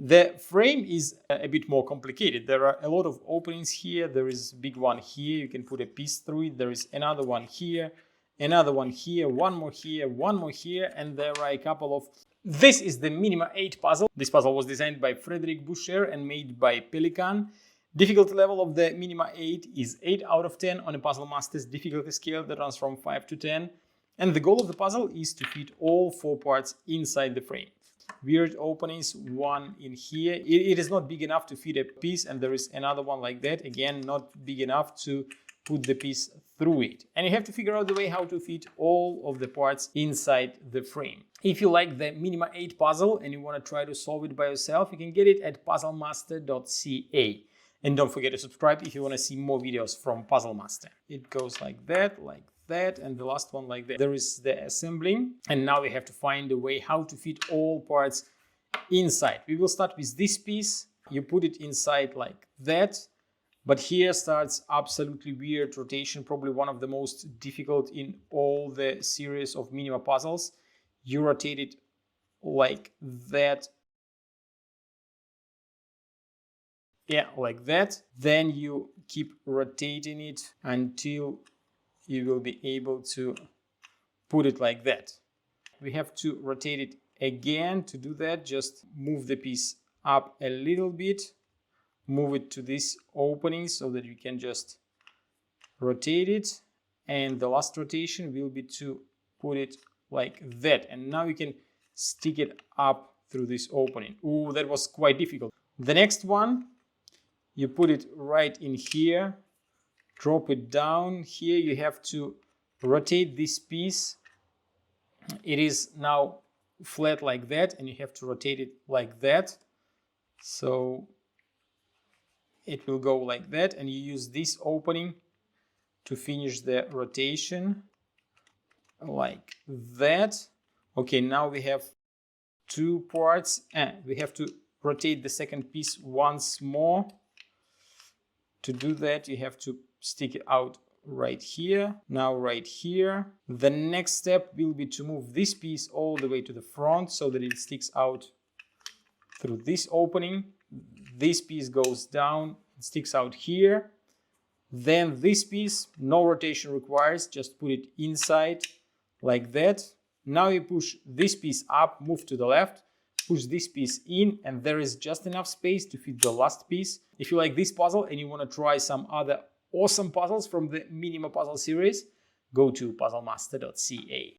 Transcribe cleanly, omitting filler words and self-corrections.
The frame is a bit more complicated. There are a lot of openings here. There is a big one here. You can put a piece through it. There is another one here, another one here, one more here, one more here, and there are a couple of... This is the MINIMA 8 puzzle. This puzzle was designed by Frederic Boucher and made by Pelikan. Difficulty level of the MINIMA 8 is 8 out of 10 on a Puzzle Master's difficulty scale that runs from 5 to 10. And the goal of the puzzle is to fit all 4 parts inside the frame. Weird openings, one in here. It is not big enough to fit a piece, and there is another one like that. Again, not big enough to put the piece through it. And you have to figure out the way how to fit all of the parts inside the frame. If you like the MINIMA 8 puzzle and you want to try to solve it by yourself, you can get it at puzzlemaster.ca. And don't forget to subscribe if you want to see more videos from Puzzle Master. It goes like that, and the last one like that. There is the assembling, and now we have to find a way how to fit all parts inside. We will start with this piece. You put it inside like that, but here starts absolutely weird rotation, probably one of the most difficult in all the series of MINIMA puzzles. You rotate it like that. Yeah, like that. Then you keep rotating it until you will be able to put it like that. We have to rotate it again. To do that, just move the piece up a little bit, move it to this opening so that you can just rotate it. And the last rotation will be to put it like that. And now you can stick it up through this opening. Ooh, that was quite difficult. The next one, you put it right in here. Drop it down. Here you have to rotate this piece. It is now flat like that, and you have to rotate it like that. So it will go like that, and you use this opening to finish the rotation like that. Okay, now we have 2 parts, and we have to rotate the second piece once more. To do that, you have to stick it out right here, now right here. The next step will be to move this piece all the way to the front so that it sticks out through this opening. This piece goes down, it sticks out here. Then this piece, no rotation requires, just put it inside like that. Now you push this piece up, move to the left, push this piece in, and there is just enough space to fit the last piece. If you like this puzzle and you want to try some other awesome puzzles from the MINIMA puzzle series, go to puzzlemaster.ca.